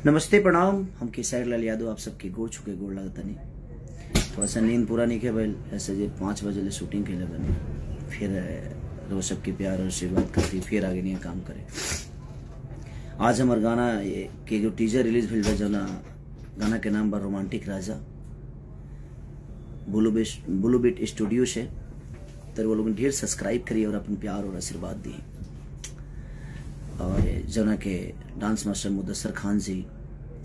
नमस्ते प्रणाम। हम केसरी लाल यादव आप सबके गोड़ छुके गोड़ लगता नहीं। थोड़ा सा नींद पूरा नहीं किया भाई, ऐसे जे 5 बजे ले शूटिंग के लिए बने, फिर रोज सबके प्यार और आशीर्वाद करती फिर आगे नहीं काम करे। आज हमारे गाना के जो टीजर रिलीज भेल बा, जना गाना के नाम बा रोमांटिक राजा। ब्लू बीट स्टूडियो से तो वो लोग ढेर सब्सक्राइब करिए और अपन प्यार और आशीर्वाद दिए। और जना के डांस मास्टर मुदस्सर खान जी,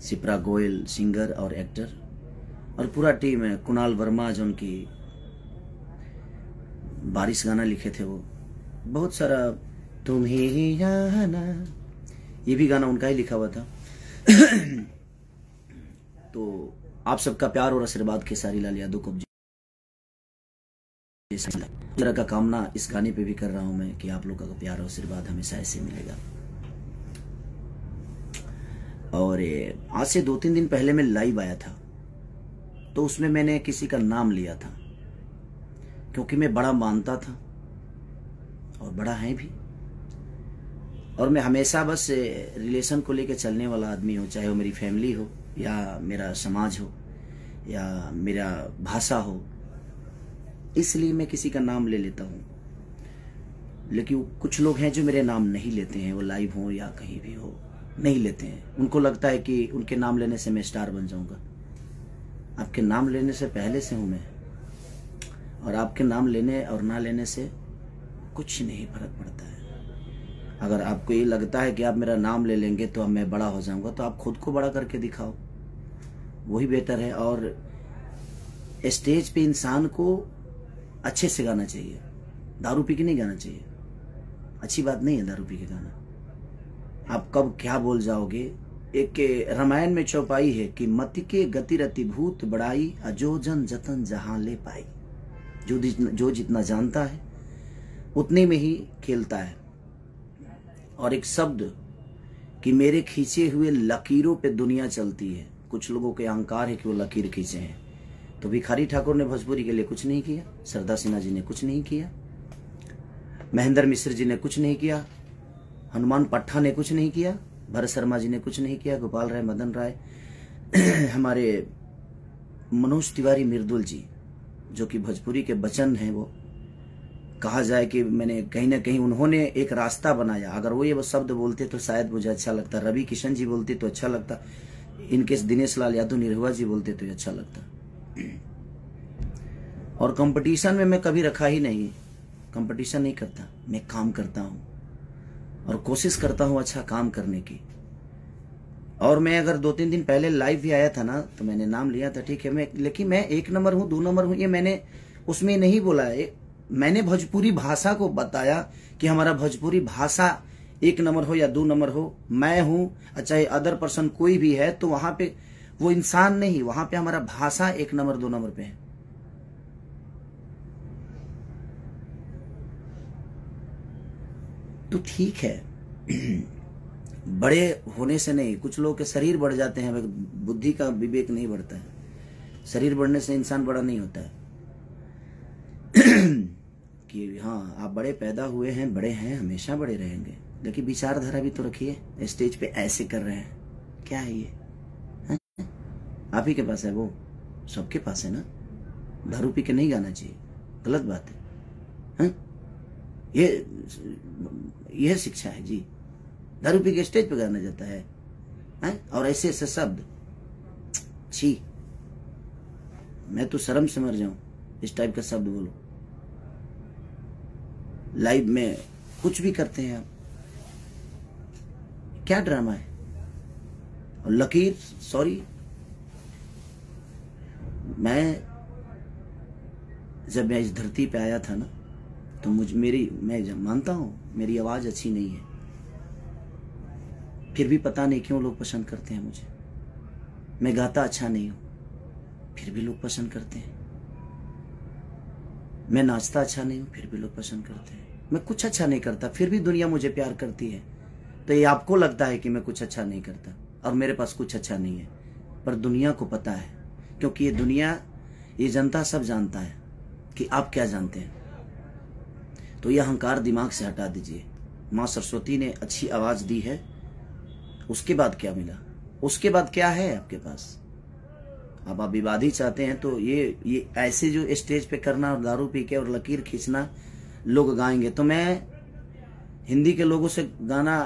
सिप्रा गोयल सिंगर और एक्टर, और पूरा टीम है। कुणाल वर्मा जो उनकी बारिश गाना लिखे थे, वो बहुत सारा तुम ही जाना, ये भी गाना उनका ही लिखा हुआ था। तो आप सबका प्यार और आशीर्वाद केसरी लाल यादव को तरह का कामना इस गाने पे भी कर रहा हूं मैं कि आप लोगों का प्यार और आशीर्वाद हमेशा ऐसे मिलेगा। और आज से 2-3 दिन पहले मैं लाइव आया था, तो उसमें मैंने किसी का नाम लिया था क्योंकि मैं बड़ा मानता था और बड़ा है भी। और मैं हमेशा बस रिलेशन को लेकर चलने वाला आदमी हूँ, चाहे वो मेरी फैमिली हो या मेरा समाज हो या मेरा भाषा हो, इसलिए मैं किसी का नाम ले लेता हूँ। लेकिन कुछ लोग हैं जो मेरे नाम नहीं लेते हैं, वो लाइव हो या कहीं भी हो नहीं लेते हैं। उनको लगता है कि उनके नाम लेने से मैं स्टार बन जाऊंगा। आपके नाम लेने से पहले से हूं मैं, और आपके नाम लेने और ना लेने से कुछ नहीं फर्क पड़ता है। अगर आपको ये लगता है कि आप मेरा नाम ले लेंगे तो अब मैं बड़ा हो जाऊंगा, तो आप खुद को बड़ा करके दिखाओ, वही बेहतर है। और स्टेज पे इंसान को अच्छे से गाना चाहिए, दारू पी के नहीं गाना चाहिए। अच्छी बात नहीं है दारू पी के गाना। आप कब क्या बोल जाओगे। एक रामायण में चौपाई है कि मति के गति रति भूत बड़ाई, अजो जन जतन जहां ले पाई। जो जितना जानता है उतने में ही खेलता है। और एक शब्द कि मेरे खींचे हुए लकीरों पे दुनिया चलती है। कुछ लोगों के अहंकार है कि वो लकीर खींचे हैं। तो भिखारी ठाकुर ने भोजपुरी के लिए कुछ नहीं किया, सरदा सिन्हा जी ने कुछ नहीं किया, महेंद्र मिश्र जी ने कुछ नहीं किया, हनुमान पट्टा ने कुछ नहीं किया, भरत शर्मा जी ने कुछ नहीं किया, गोपाल राय, मदन राय, हमारे मनोज तिवारी मिर्दुल जी जो कि भोजपुरी के बचन हैं, वो कहा जाए कि मैंने कहीं ना कहीं उन्होंने एक रास्ता बनाया। अगर वो ये शब्द बोलते तो शायद मुझे अच्छा लगता, रवि किशन जी बोलते तो अच्छा लगता, इनके दिनेश लाल यादव निरहुआ जी बोलते तो अच्छा लगता। और कंपटीशन में मैं कभी रखा ही नहीं, कंपटीशन नहीं करता, मैं काम करता हूं और कोशिश करता हूं अच्छा काम करने की। और मैं अगर 2-3 दिन पहले लाइव भी आया था ना, तो मैंने नाम लिया था, ठीक है, लेकिन मैं 1 नंबर हूं 2 नंबर हूं ये मैंने उसमें नहीं बोला है। मैंने भोजपुरी भाषा को बताया कि हमारा भोजपुरी भाषा 1 नंबर हो या 2 नंबर हो, मैं हूं चाहे अदर पर्सन कोई भी है, तो वहां पे वो इंसान नहीं, वहां पे हमारा भाषा 1 नंबर 2 नंबर पे है। तो ठीक है, बड़े होने से नहीं, कुछ लोगों के शरीर बढ़ जाते हैं, बुद्धि का विवेक नहीं बढ़ता है। शरीर बढ़ने से इंसान बड़ा नहीं होता है। कि हाँ आप बड़े पैदा हुए हैं, बड़े हैं, हमेशा बड़े रहेंगे, लेकिन विचारधारा भी तो रखिए। स्टेज पे ऐसे कर रहे हैं, क्या है ये? आप ही के पास है, वो सबके पास है ना। दारू पी के नहीं गाना चाहिए, गलत बात है। यह शिक्षा है जी। दारू पी के स्टेज पे गाना जाता है, और ऐसे ऐसे शब्द, छी, मैं तो शर्म से मर जाऊं इस टाइप का शब्द बोलो। लाइव में कुछ भी करते हैं आप, क्या ड्रामा है। और लकीर, सॉरी, मैं जब मैं इस धरती पे आया था ना, तो मैं मानता हूं मेरी आवाज अच्छी नहीं है, फिर भी पता नहीं क्यों लोग पसंद करते हैं मुझे। मैं गाता अच्छा नहीं हूं, फिर भी लोग पसंद करते हैं। मैं नाचता अच्छा नहीं हूं, फिर भी लोग पसंद करते हैं। मैं कुछ अच्छा नहीं करता, फिर भी दुनिया मुझे प्यार करती है। तो ये आपको लगता है कि मैं कुछ अच्छा नहीं करता और मेरे पास कुछ अच्छा नहीं है, पर दुनिया को पता है, क्योंकि ये दुनिया, ये जनता सब जानता है कि आप क्या जानते हैं। तो यह अहंकार दिमाग से हटा दीजिए। माँ सरस्वती ने अच्छी आवाज दी है, उसके बाद क्या मिला? उसके बाद क्या है आपके पास? अब आप विवादी चाहते हैं तो ये ऐसे जो स्टेज पे करना और दारू पी के और लकीर खींचना लोग गाएंगे, तो मैं हिंदी के लोगों से गाना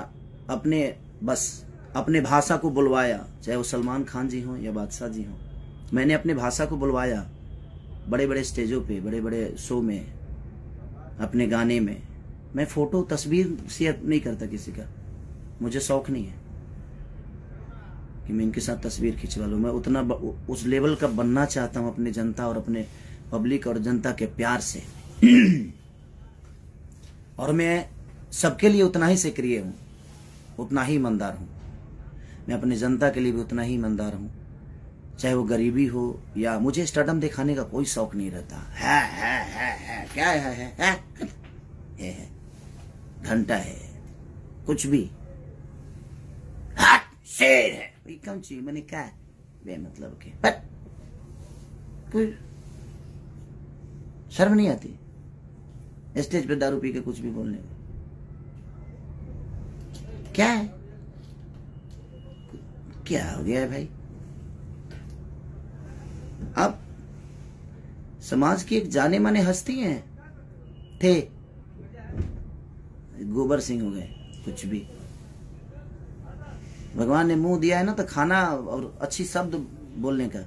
अपने भाषा को बुलवाया, चाहे वो सलमान खान जी हों या बादशाह जी हों। मैंने अपने भाषा को बुलवाया बड़े बड़े स्टेजों पे, बड़े बड़े शो में, अपने गाने में। मैं फोटो तस्वीर शेयर नहीं करता किसी का, मुझे शौक नहीं है कि मैं इनके साथ तस्वीर खिंचवा लूं। मैं उतना उस लेवल का बनना चाहता हूं अपने जनता और अपने पब्लिक और जनता के प्यार से। और मैं सबके लिए उतना ही सक्रिय हूं, उतना ही ईमानदार हूं। मैं अपने जनता के लिए भी उतना ही ईमानदार हूं, चाहे वो गरीबी हो या मुझे स्टारडम दिखाने का कोई शौक नहीं रहता। है क्या है घंटा है कुछ भी, शेर है कम चीज, मैंने क्या बेमतलब के, कोई शर्म नहीं आती स्टेज पे दारू पी के कुछ भी बोलने में? क्या है, क्या हो गया है भाई? अब समाज की एक जाने माने हस्ती हैं, थे, गोबर सिंह हो गए, कुछ भी। भगवान ने मुंह दिया है ना तो खाना और अच्छी शब्द बोलने का,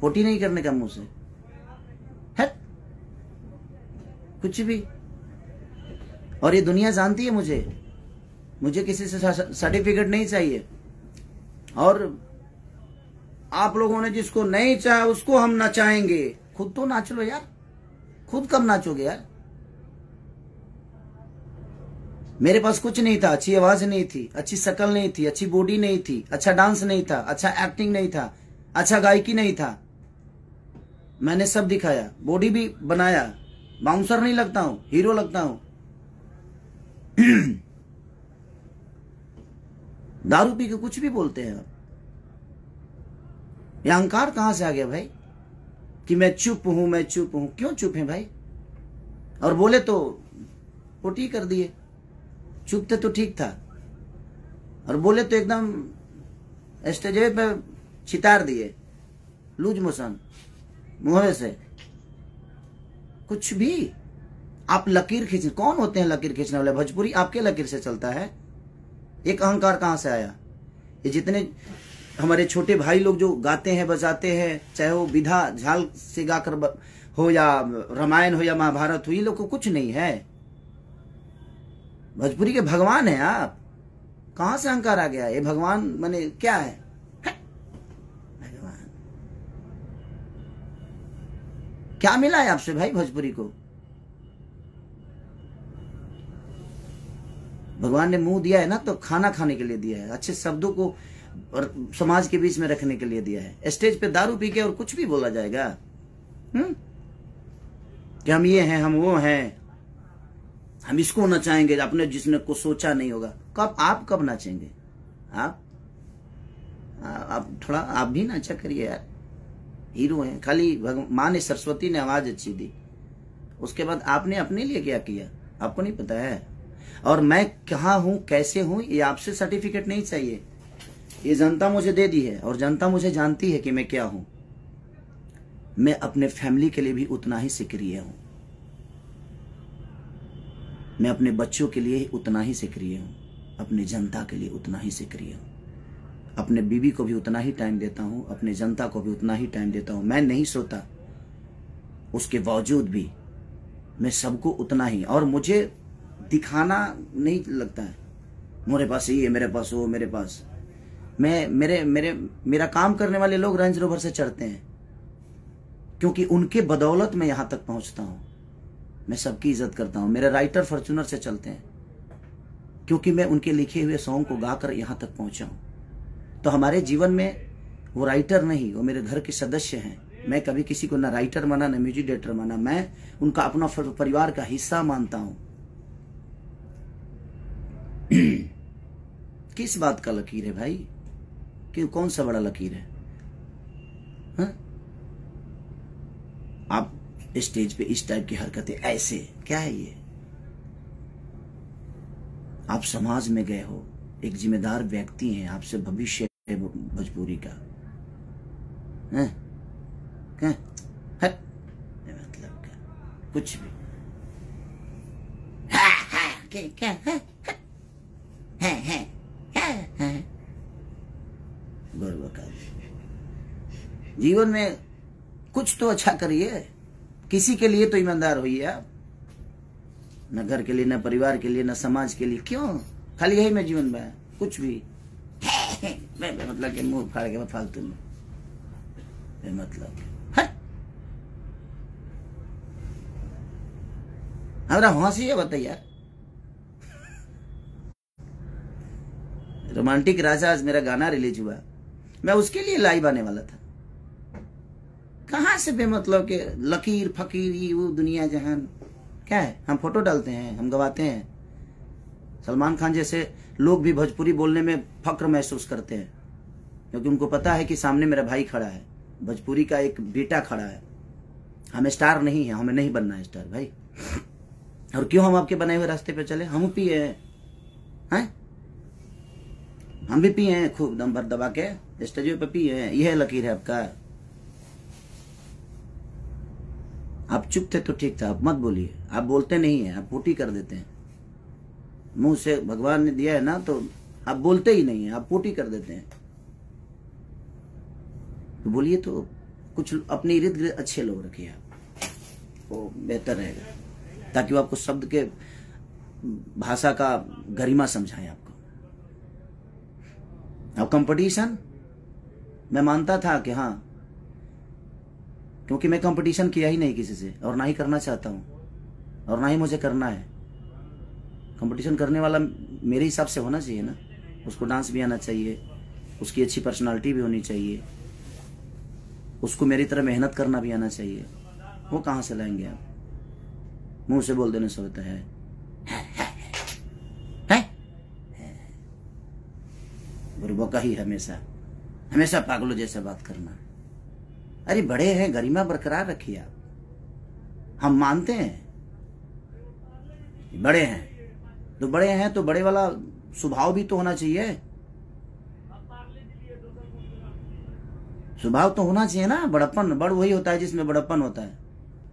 पोटी नहीं करने का मुंह से, है कुछ भी। और ये दुनिया जानती है मुझे किसी से सर्टिफिकेट नहीं चाहिए। और आप लोगों ने जिसको नहीं चाहा उसको हम नचाएंगे। खुद तो नाच लो यार, खुद कब नाचोगे यार? मेरे पास कुछ नहीं था, अच्छी आवाज नहीं थी, अच्छी शक्ल नहीं थी, अच्छी बॉडी नहीं थी, अच्छा डांस नहीं था, अच्छा एक्टिंग नहीं था, अच्छा गायकी नहीं था। मैंने सब दिखाया, बॉडी भी बनाया, बाउंसर नहीं लगता हूं, हीरो लगता हूं। दारू पी के कुछ भी बोलते हैं आप। ये अहंकार कहां से आ गया भाई कि मैं चुप हूं, मैं चुप हूं? क्यों चुप है भाई? और बोले तो पोटी कर दिए। चुप थे तो ठीक था, और बोले तो एकदम स्टेज पे चितार दिए, लूज मोशन मुंह से। कुछ भी आप लकीर खींच, कौन होते हैं लकीर खींचने वाले? भोजपुरी आपके लकीर से चलता है। एक अहंकार कहां से आया? ये जितने हमारे छोटे भाई लोग जो गाते हैं बजाते हैं, चाहे वो विधा झाल से गाकर हो या रामायण हो या महाभारत हो, ये लोग को कुछ नहीं है। भोजपुरी के भगवान है आप। कहां से अहंकार आ गया? ये भगवान माने क्या है? भगवान क्या मिला है आपसे भाई भोजपुरी को? भगवान ने मुंह दिया है ना तो खाना खाने के लिए दिया है, अच्छे शब्दों को और समाज के बीच में रखने के लिए दिया है। स्टेज पे दारू पी के और कुछ भी बोला जाएगा कि हम ये हैं, हम वो हैं, हम इसको नचाएंगे, अपने जिसने को सोचा नहीं होगा। कब नाचेंगे आप थोड़ा आप भी नाचा करिए यार, हीरो हैं। खाली माँ ने, सरस्वती ने आवाज अच्छी दी, उसके बाद आपने अपने लिए क्या किया आपको नहीं पता है। और मैं कहाँ हूं, कैसे हूं, ये आपसे सर्टिफिकेट नहीं चाहिए, ये जनता मुझे दे दी है। और जनता मुझे जानती है कि मैं क्या हूं। मैं अपने फैमिली के लिए भी उतना ही सक्रिय हूं, मैं अपने बच्चों के लिए उतना ही सक्रिय हूं, अपने जनता के लिए उतना ही सक्रिय हूं, अपने बीवी को भी उतना ही टाइम देता हूं, अपने जनता को भी उतना ही टाइम देता हूं। मैं नहीं सोता, उसके बावजूद भी मैं सबको उतना ही। और मुझे दिखाना नहीं लगता है मेरे पास ये, मेरे पास वो, मेरे पास मेरा काम करने वाले लोग रेंज रोवर से चढ़ते हैं, क्योंकि उनके बदौलत मैं यहां तक पहुंचता हूं। मैं सबकी इज्जत करता हूं। मेरे राइटर फॉर्च्यूनर से चलते हैं, क्योंकि मैं उनके लिखे हुए सॉन्ग को गाकर यहां तक पहुंचा हूं। तो हमारे जीवन में वो राइटर नहीं, वो मेरे घर के सदस्य हैं। मैं कभी किसी को ना राइटर माना ना म्यूजिक डायरेक्टर माना, मैं उनका अपना परिवार का हिस्सा मानता हूं। किस बात का लकीर है भाई? कि कौन सा बड़ा लकीर है? हा? आप स्टेज पे इस टाइप की हरकतें, ऐसे क्या है ये? आप समाज में गए हो, एक जिम्मेदार व्यक्ति हैं, आपसे भविष्य भोजपुरी का है क्या है मतलब का कुछ भी क्या है गौरव का जीवन में कुछ तो अच्छा करिए, किसी के लिए तो ईमानदार होइए आप, न घर के लिए, न परिवार के लिए, न समाज के लिए। क्यों खाली यही में जीवन में कुछ भी मतलब के मुंह फाड़ के फालतू में मतलब हमारा हंसी है बताइए। रोमांटिक राजा आज मेरा गाना रिलीज हुआ, मैं उसके लिए लाइव आने वाला था। कहां से बेमतलब के लकीर फकीर ये वो दुनिया जहान क्या है। हम फोटो डालते हैं, हम गवाते हैं। सलमान खान जैसे लोग भी भोजपुरी बोलने में फक्र महसूस करते हैं, क्योंकि उनको पता है कि सामने मेरा भाई खड़ा है, भोजपुरी का एक बेटा खड़ा है। हमें स्टार नहीं है, हमें नहीं बनना है स्टार भाई। और क्यों हम आपके बनाए हुए रास्ते पे चले? हम पिए हैं, हम भी पिए हैं खूब दम भर दबा के स्टेज पे पिए हैं। यह लकीर है आपका। आप चुप थे तो ठीक था, आप मत बोलिए। आप बोलते नहीं है, आप पोटी कर देते हैं। मुंह से भगवान ने दिया है ना, तो आप बोलते ही नहीं है, आप पोटी कर देते हैं। तो बोलिए तो कुछ अपने इर्द गिर्द अच्छे लोग रखिए आप, वो बेहतर रहेगा, ताकि वो आपको शब्द के भाषा का गरिमा समझाएं आपको। अब कंपटीशन मैं मानता था कि हाँ, क्योंकि मैं कंपटीशन किया ही नहीं किसी से, और ना ही करना चाहता हूं, और ना ही मुझे करना है। कंपटीशन करने वाला मेरे हिसाब से होना चाहिए ना, उसको डांस भी आना चाहिए, उसकी अच्छी पर्सनालिटी भी होनी चाहिए, उसको मेरी तरह मेहनत करना भी आना चाहिए। वो कहां से लाएंगे आप? मुंह से बोल देने से होता है। बुर्बका ही हमेशा हमेशा पागलों जैसा बात करना। अरे बड़े हैं, गरिमा बरकरार रखिए आप। हम मानते हैं बड़े हैं, तो बड़े हैं तो बड़े वाला स्वभाव भी तो होना चाहिए। स्वभाव तो होना चाहिए ना। बड़प्पन, बड़ वही होता है जिसमें बड़प्पन होता है।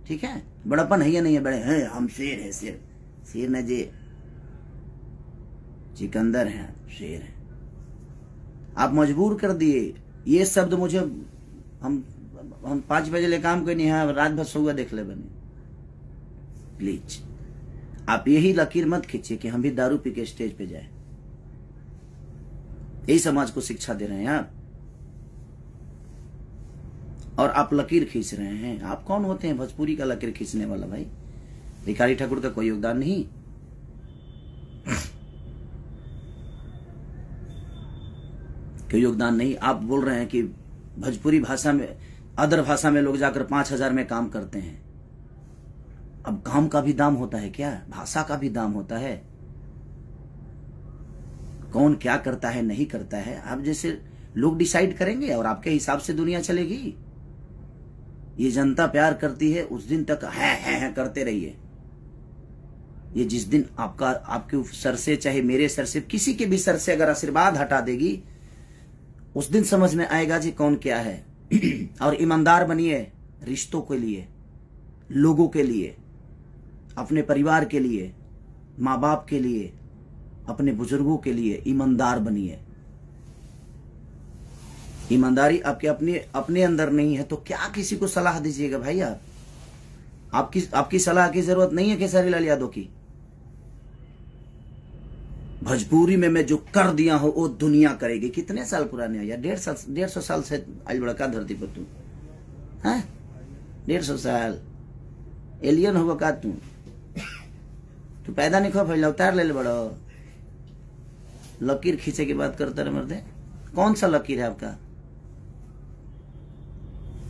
ठीक है, बड़प्पन है या नहीं है? बड़े हैं, हम शेर है, शेर शेर न जे चिकंदर हैं, शेर है। आप मजबूर कर दिए ये शब्द मुझे। हम 5 बजे ले काम कोई नहीं है, रात भर सोगा देख ले बने। प्लीज आप यही लकीर मत खींचिए कि हम भी दारू पी के स्टेज पे जाए। यही समाज को शिक्षा दे रहे हैं आप, और आप लकीर खींच रहे हैं। आप कौन होते हैं भोजपुरी का लकीर खींचने वाला भाई? भिखारी ठाकुर का कोई योगदान नहीं। कोई योगदान नहीं। आप बोल रहे हैं कि भोजपुरी भाषा में, अदर भाषा में लोग जाकर 5,000 में काम करते हैं। अब काम का भी दाम होता है क्या? भाषा का भी दाम होता है। कौन क्या करता है नहीं करता है, आप जैसे लोग डिसाइड करेंगे और आपके हिसाब से दुनिया चलेगी। ये जनता प्यार करती है, उस दिन तक है करते रहिए। ये जिस दिन आपके सर से, चाहे मेरे सर से, किसी के भी सर से अगर आशीर्वाद हटा देगी, उस दिन समझ में आएगा जी कौन क्या है। और ईमानदार बनिए रिश्तों के लिए, लोगों के लिए, अपने परिवार के लिए, माँ बाप के लिए, अपने बुजुर्गों के लिए ईमानदार बनिए। ईमानदारी आपके अपने अंदर नहीं है तो क्या किसी को सलाह दीजिएगा भाई? आपकी सलाह की जरूरत नहीं है केसरी लाल यादव की। भोजपुरी में मैं जो कर दिया हूं वो दुनिया करेगी। कितने साल पुराने हो यार? 150 साल से आज बड़का धरती पर तू है। 150 साल एलियन होगा का तू पैदा नहीं खो फैला उतार ले बड़ो। लकीर खींचे की बात करते रहे मर्दे। कौन सा लकीर है आपका?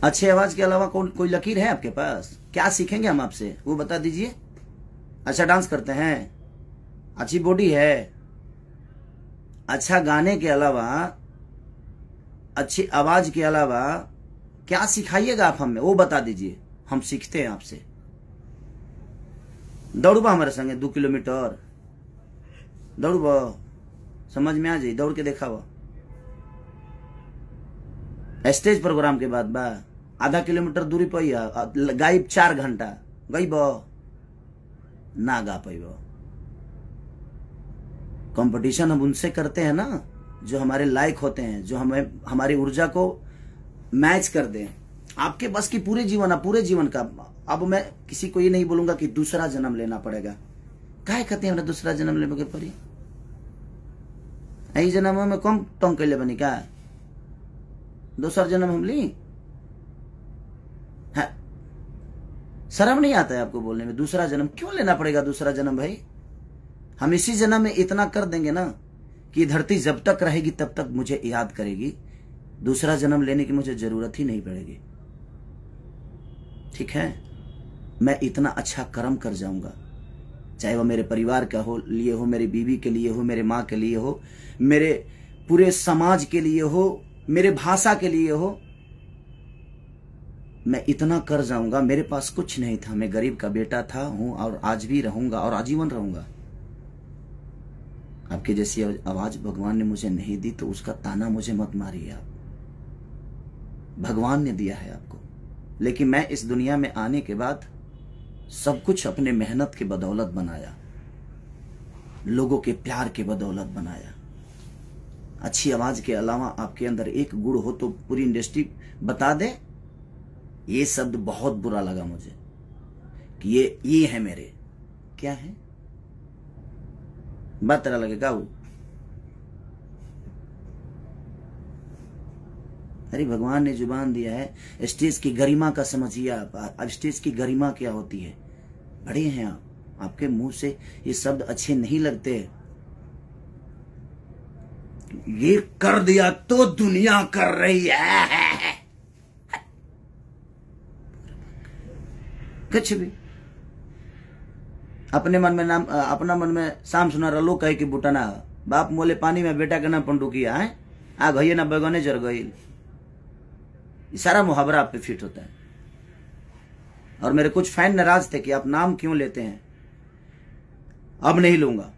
अच्छे आवाज के अलावा कोई लकीर है आपके पास? क्या सीखेंगे हम आपसे, वो बता दीजिए। अच्छा डांस करते हैं, अच्छी बॉडी है, अच्छा गाने के अलावा, अच्छी आवाज के अलावा क्या सिखाइएगा आप हमें, वो बता दीजिए। हम सीखते हैं आपसे। दौड़बा हमारे संगे 2 किलोमीटर दौड़बा, समझ में आ जाए, दौड़ के देखा स्टेज प्रोग्राम के बाद बा आधा किलोमीटर दूरी पर गायब 4 घंटा गई ना गा पैब। कंपटीशन हम उनसे करते हैं ना जो हमारे लायक होते हैं, जो हमें हमारी ऊर्जा को मैच कर दें। आपके बस की पूरे जीवन का। अब मैं किसी को ये नहीं बोलूंगा कि दूसरा जन्म लेना पड़ेगा। काहे कहते हैं दूसरा जन्म लेने के पड़ी? यही जन्म में कम टंग कैले बनी का दूसरा जन्म हम ली? है शर्म नहीं आता है आपको बोलने में? दूसरा जन्म क्यों लेना पड़ेगा? दूसरा जन्म भाई हम इसी जन्म में इतना कर देंगे ना कि धरती जब तक रहेगी तब तक मुझे याद करेगी। दूसरा जन्म लेने की मुझे जरूरत ही नहीं पड़ेगी। ठीक है, मैं इतना अच्छा कर्म कर जाऊंगा, चाहे वो मेरे परिवार का हो लिए हो, मेरी बीवी के लिए हो, मेरे माँ के लिए हो, मेरे पूरे समाज के लिए हो, मेरे भाषा के लिए हो। मैं इतना कर जाऊंगा। मेरे पास कुछ नहीं था, मैं गरीब का बेटा था, हूं और आज भी रहूंगा और आजीवन रहूंगा। आपके जैसी आवाज भगवान ने मुझे नहीं दी तो उसका ताना मुझे मत मारिए आप। भगवान ने दिया है आपको, लेकिन मैं इस दुनिया में आने के बाद सब कुछ अपने मेहनत के बदौलत बनाया, लोगों के प्यार के बदौलत बनाया। अच्छी आवाज के अलावा आपके अंदर एक गुण हो तो पूरी इंडस्ट्री बता दे। ये शब्द बहुत बुरा लगा मुझे कि ये है मेरे। क्या है? बात तरह लगेगा वो। अरे भगवान ने जुबान दिया है। स्टेज की गरिमा का समझिए आप। अब स्टेज की गरिमा क्या होती है? बड़े हैं आप, आपके मुंह से ये शब्द अच्छे नहीं लगते। ये कर दिया तो दुनिया कर रही है। कुछ भी अपने मन में नाम, अपना मन में शाम सुना रलो कहे कि बुटना बाप मोले पानी में बेटा के नाम पंडुकिया है आ गई ना बगने जर गई। सारा मुहावरा आप पे फिट होता है। और मेरे कुछ फैन नाराज थे कि आप नाम क्यों लेते हैं। अब नहीं लूंगा,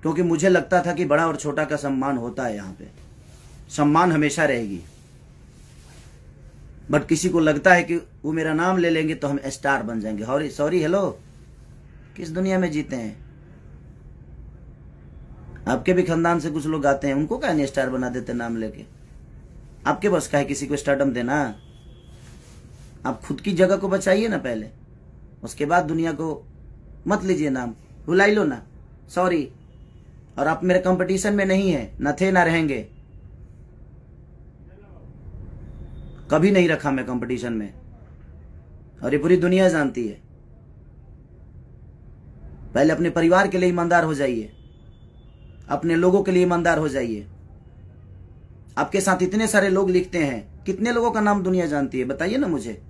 क्योंकि मुझे लगता था कि बड़ा और छोटा का सम्मान होता है। यहाँ पे सम्मान हमेशा रहेगी, बट किसी को लगता है कि वो मेरा नाम ले लेंगे तो हम स्टार बन जाएंगे। सॉरी हेलो, किस दुनिया में जीते हैं? आपके भी खानदान से कुछ लोग आते हैं, उनको क्या नहीं स्टार बना देते नाम लेके? आपके बस का है किसी को स्टारडम देना? आप खुद की जगह को बचाइए ना पहले, उसके बाद दुनिया को मत लीजिए नाम, भुला लो ना। सॉरी। और आप मेरे कंपटीशन में नहीं है, न थे ना रहेंगे। कभी नहीं रखा मैं कंपटीशन में, और ये पूरी दुनिया जानती है। पहले अपने परिवार के लिए ईमानदार हो जाइए, अपने लोगों के लिए ईमानदार हो जाइए। आपके साथ इतने सारे लोग लिखते हैं, कितने लोगों का नाम दुनिया जानती है बताइए ना मुझे।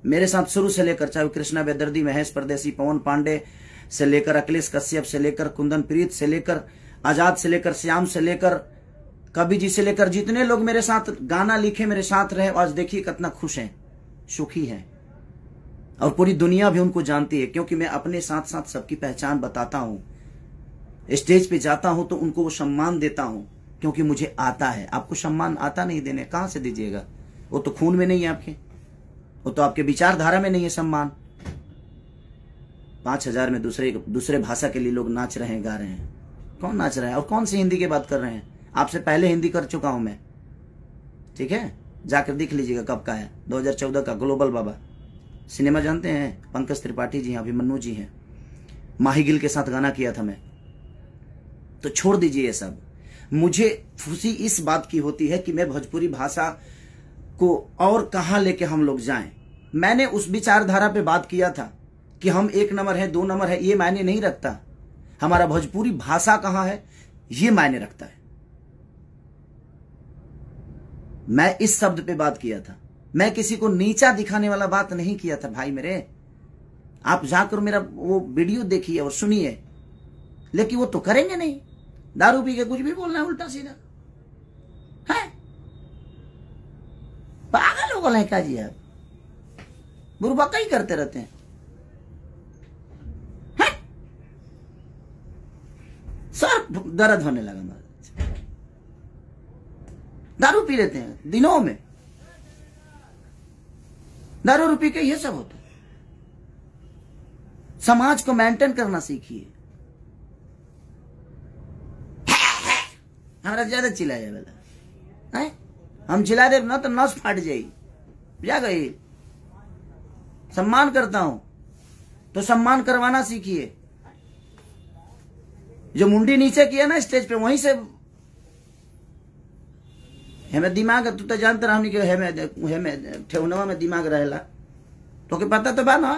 मेरे साथ शुरू से लेकर, चाहे कृष्णा बेदर्दी, महेश परदेसी, पवन पांडे से लेकर अखिलेश कश्यप से लेकर कुंदन प्रीत से लेकर आजाद से लेकर श्याम से लेकर कवि जी से लेकर, जितने लोग मेरे साथ गाना लिखे, मेरे साथ रहे, आज देखिए कितना खुश हैं, सुखी हैं। और पूरी दुनिया भी उनको जानती है, क्योंकि मैं अपने साथ साथ सबकी पहचान बताता हूं। स्टेज पे जाता हूं तो उनको वो सम्मान देता हूं, क्योंकि मुझे आता है। आपको सम्मान आता नहीं देने, कहां से दीजिएगा? वो तो खून में नहीं है आपके, वो तो आपके विचारधारा में नहीं है सम्मान। 5000 में दूसरे भाषा के लिए लोग नाच रहे हैं, गा रहे हैं। कौन नाच रहा है और कौन सी हिंदी की बात कर रहे हैं? आपसे पहले हिंदी कर चुका हूं मैं, ठीक है? जाकर देख लीजिएगा कब का है, 2014 का। ग्लोबल बाबा सिनेमा जानते हैं? पंकज त्रिपाठी जी हैं, अभिमन्यु जी हैं, माही गिल के साथ गाना किया था मैं। तो छोड़ दीजिए ये सब। मुझे खुशी इस बात की होती है कि मैं भोजपुरी भाषा को और कहां लेके हम लोग जाएं। मैंने उस विचारधारा पे बात किया था कि हम 1 नंबर है, 2 नंबर है, ये मायने नहीं रखता। हमारा भोजपुरी भाषा कहां है ये मायने रखता है। मैं इस शब्द पे बात किया था। मैं किसी को नीचा दिखाने वाला बात नहीं किया था भाई मेरे। आप जाकर मेरा वो वीडियो देखिए और सुनिए, लेकिन वो तो करेंगे नहीं। दारू पी के कुछ भी बोलना है उल्टा सीधा है। पागल हो गए क्या जी आप? बुरबका ही करते रहते हैं। सर दर्द होने लगा। दारू पी लेते हैं दिनों में, दारू रूपी के ये सब होता है। समाज को मेंटेन करना सीखिए। हमारा ज्यादा चिल्लाया वाला है, हम चिल्ला दे ना तो नस फाट जाई। जा गई। सम्मान करता हूं तो सम्मान करवाना सीखिए। जो मुंडी नीचे किया ना स्टेज पे, वहीं से हमें दिमाग, तू तो जानता रहा कि हमें ठेहुनवा में दिमाग रहेला, तो के पता तो बा ना।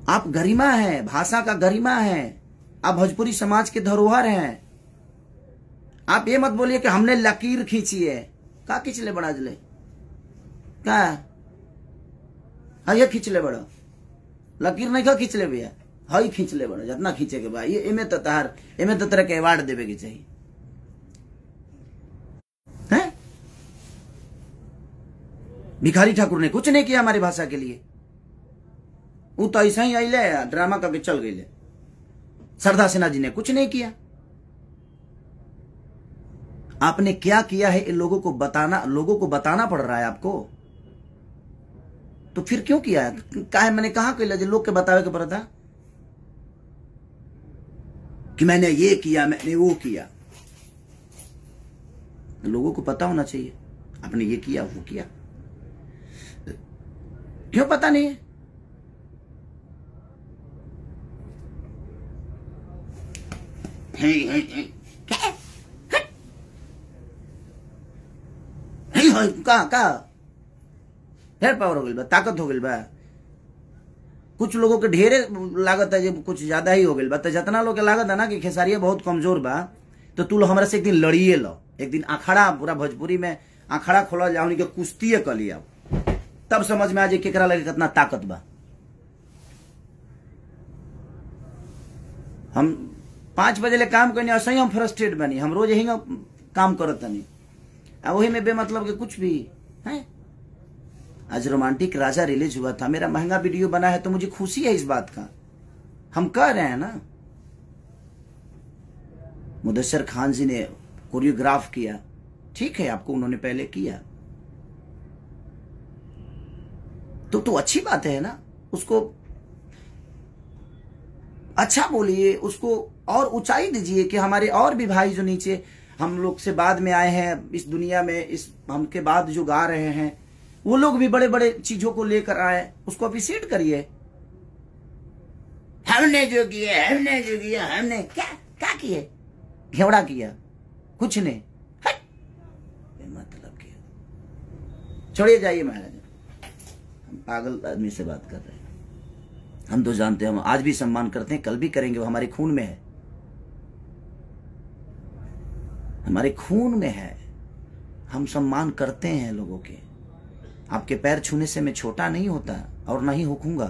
आप गरिमा है, भाषा का गरिमा है, आप भोजपुरी समाज के धरोहर हैं। आप ये मत बोलिए कि हमने लकीर खींची है। का खींचले बड़ा जले का? हाँ ये खींचले बड़ा, लकीर नहीं का खींचले भैया, हई खींचले बड़ा, जितना खींचे के बा। ये एमे तो तरह के अवार्ड देवे के चाहिए हैं? भिखारी ठाकुर ने कुछ नहीं किया हमारी भाषा के लिए। वो तो ऐसा ही आइले ड्रामा करके चल गए। सरदार सिन्हा जी ने कुछ नहीं किया। आपने क्या किया है इन लोगों को बताना पड़ रहा है आपको। तो फिर क्यों किया है? काहे मैंने कहा कि लोग के बतावे के पड़ा था कि मैंने ये किया, मैंने वो किया। लोगों को पता होना चाहिए आपने ये किया वो किया। क्यों पता नहीं है? का ढेर पावर हो गई बा, ताकत हो गई बा। कुछ लोगों के ढेरे लागत है, जब कुछ ज्यादा ही हो गई बा। तो जितना लोग के लागत है ना कि खेसारिया बहुत कमजोर बा, तो तू हमरा से एक दिन लड़िए लो। एक दिन अखाड़ा, पूरा भोजपुरी में अखाड़ा खोला जाओ, के कुश्ती कर लिया, तब समझ में आ जाए केकरा लगे कितना ताकत बा। हम 5 बजे ले काम करनी, ऐसे ही हम फ्रस्ट्रेट बनी। हम रोज यही काम करत नहीं, वही में बेमतलब के कुछ भी है। आज रोमांटिक राजा रिलीज हुआ था, मेरा महंगा वीडियो बना है, तो मुझे खुशी है इस बात का। हम कह रहे हैं ना, मुदस्सर खान जी ने कोरियोग्राफ किया, ठीक है, आपको उन्होंने पहले किया तो अच्छी बात है ना। उसको अच्छा बोलिए, उसको और ऊंचाई दीजिए कि हमारे और भी भाई जो नीचे हम लोग से बाद में आए हैं इस दुनिया में, इस हमके बाद जो गा रहे हैं, वो लोग भी बड़े बड़े चीजों को लेकर आए, उसको अप्रिशिएट करिए। हमने जो किया हमने क्या किए? घेवड़ा किया, कुछ नहीं, मतलब किया। छोड़िए, जाइए महाराज, हम पागल आदमी से बात कर रहे हैं। हम तो जानते हैं, हम आज भी सम्मान करते हैं, कल भी करेंगे, वो हमारे खून में है, हमारे खून में है। हम सम्मान करते हैं लोगों के। आपके पैर छूने से मैं छोटा नहीं होता और नहीं होऊंगा।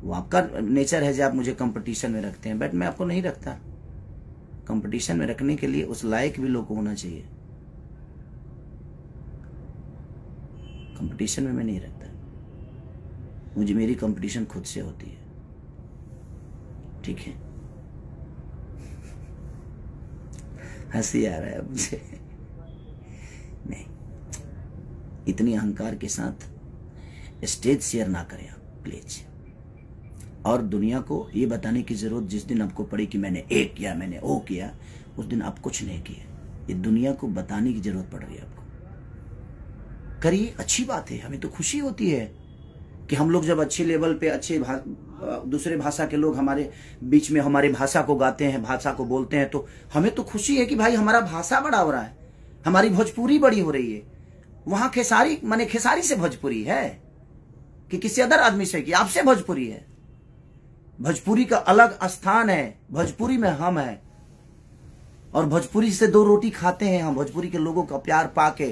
वो आपका नेचर है जो आप मुझे कंपटीशन में रखते हैं, बट मैं आपको नहीं रखता। कंपटीशन में रखने के लिए उस लायक भी लोग को होना चाहिए। कंपटीशन में मैं नहीं रखता, मुझे मेरी कंपटीशन खुद से होती है, ठीक है। हंसी आ रहा है मुझे। नहीं, इतनी अहंकार के साथ स्टेज शेयर ना करें आप प्लीज। और दुनिया को ये बताने की जरूरत जिस दिन आपको पड़ी कि मैंने ये किया, मैंने वो किया, उस दिन आप कुछ नहीं किए। ये दुनिया को बताने की जरूरत पड़ रही है आपको। करिए, अच्छी बात है, हमें तो खुशी होती है कि हम लोग जब अच्छे लेवल पे, अच्छे दूसरे भाषा के लोग हमारे बीच में हमारी भाषा को गाते हैं, भाषा को बोलते हैं, तो हमें तो खुशी है कि भाई हमारा भाषा बड़ा हो रहा है, हमारी भोजपुरी बड़ी हो रही है। वहां खेसारी माने खेसारी से भोजपुरी है कि किसी अदर आदमी से, कि आपसे भोजपुरी है। भोजपुरी का अलग स्थान है, भोजपुरी में हम हैं, और भोजपुरी से 2 रोटी खाते हैं हम, भोजपुरी के लोगों का प्यार पाके।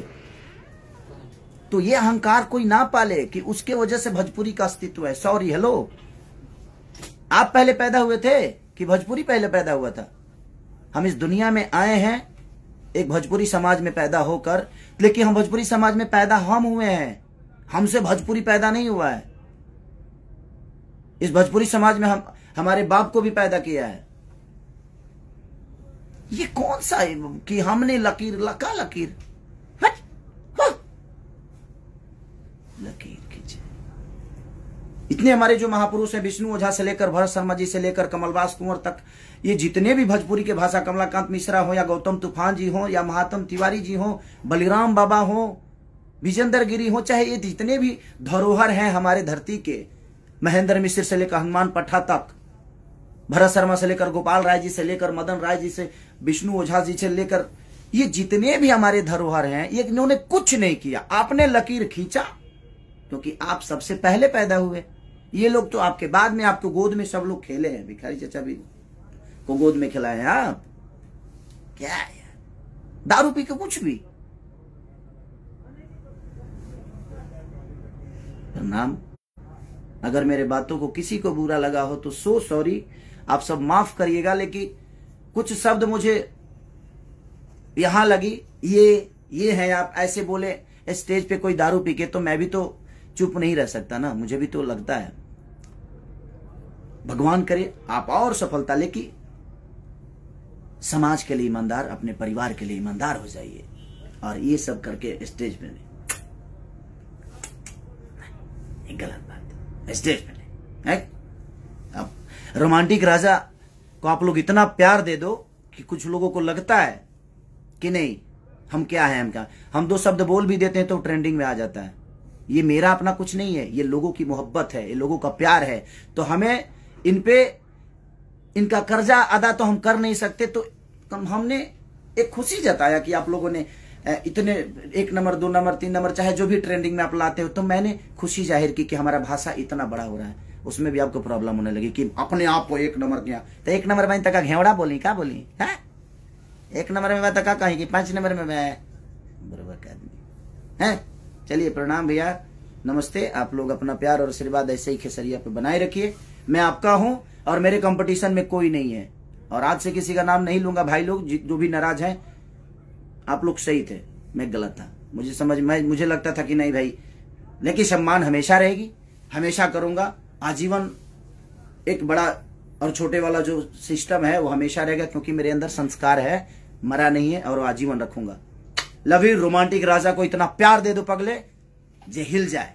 तो ये अहंकार कोई ना पाले कि उसके वजह से भोजपुरी का अस्तित्व है। सॉरी, हेलो, आप पहले पैदा हुए थे कि भोजपुरी पहले पैदा हुआ था? हम इस दुनिया में आए हैं एक भोजपुरी समाज में पैदा होकर, लेकिन हम भोजपुरी समाज में पैदा हम हुए हैं, हमसे भोजपुरी पैदा नहीं हुआ है। इस भोजपुरी समाज में हम हमारे बाप को भी पैदा किया है। ये कौन सा है कि हमने लकीर, लका लकीर इतने हमारे जो महापुरुष हैं, विष्णु ओझा से लेकर भरत शर्मा जी से लेकर कमलवास कुंवर तक, ये जितने भी भोजपुरी के भाषा, कमलाकांत मिश्रा हो या गौतम तूफान जी हो या महात्म तिवारी जी हो, बलिराम बाबा हो, विजेंद्र गिरी हो, चाहे ये जितने भी धरोहर हैं हमारे धरती के, महेंद्र मिश्र से लेकर हनुमान पट्टा तक, भरत शर्मा से लेकर गोपाल राय जी से लेकर मदन राय जी से विष्णु ओझा जी से लेकर, ये जितने भी हमारे धरोहर हैं, ये इन्होंने कुछ नहीं किया। आपने लकीर खींचा क्योंकि आप सबसे पहले पैदा हुए। ये लोग तो आपके बाद में, आपको गोद में सब लोग खेले हैं। भिखारी चचा भी को गोद में खिलाए हैं आप। क्या है दारू पी के कुछ भी। प्रणाम। अगर मेरे बातों को किसी को बुरा लगा हो तो सो सॉरी, आप सब माफ करिएगा। लेकिन कुछ शब्द मुझे यहां लगी, ये है, आप ऐसे बोले स्टेज पे कोई दारू पी के, तो मैं भी तो चुप नहीं रह सकता ना, मुझे भी तो लगता है। भगवान करे आप और सफलता, लेकिन समाज के लिए ईमानदार, अपने परिवार के लिए ईमानदार हो जाइए। और ये सब करके स्टेज पे नहीं, गलत बात। स्टेज पे नहीं है। अब रोमांटिक राजा को आप लोग इतना प्यार दे दो कि कुछ लोगों को लगता है कि नहीं हम क्या है, हम क्या, हम दो शब्द बोल भी देते हैं तो ट्रेंडिंग में आ जाता है। ये मेरा अपना कुछ नहीं है, ये लोगों की मोहब्बत है, ये लोगों का प्यार है। तो हमें इन पे इनका कर्जा अदा तो हम कर नहीं सकते, तो हमने एक खुशी जताया कि आप लोगों ने इतने 1 नंबर 2 नंबर 3 नंबर चाहे जो भी ट्रेंडिंग में आप लाते हो, तो मैंने खुशी जाहिर की कि हमारा भाषा इतना बड़ा हो रहा है। उसमें भी आपको प्रॉब्लम होने लगी कि अपने आप को 1 नंबर किया, तो 1 नंबर में तक घेवड़ा बोली, क्या बोली है, 1 नंबर में मैं तक कहेगी, 5 नंबर में मैं बराबर का आदमी है। चलिए प्रणाम भैया, नमस्ते। आप लोग अपना प्यार और आशीर्वाद ऐसे ही खेसरिया पे बनाए रखिए। मैं आपका हूं और मेरे कंपटीशन में कोई नहीं है। और आज से किसी का नाम नहीं लूंगा। भाई लोग जो भी नाराज हैं, आप लोग सही थे, मैं गलत था। मुझे लगता था कि नहीं भाई, लेकिन सम्मान हमेशा रहेगी, हमेशा करूंगा आजीवन। एक बड़ा और छोटे वाला जो सिस्टम है वो हमेशा रहेगा, क्योंकि मेरे अंदर संस्कार है, मरा नहीं है, और वो आजीवन रखूंगा। Love you. रोमांटिक राजा को इतना प्यार दे दो पगले जे हिल जाए।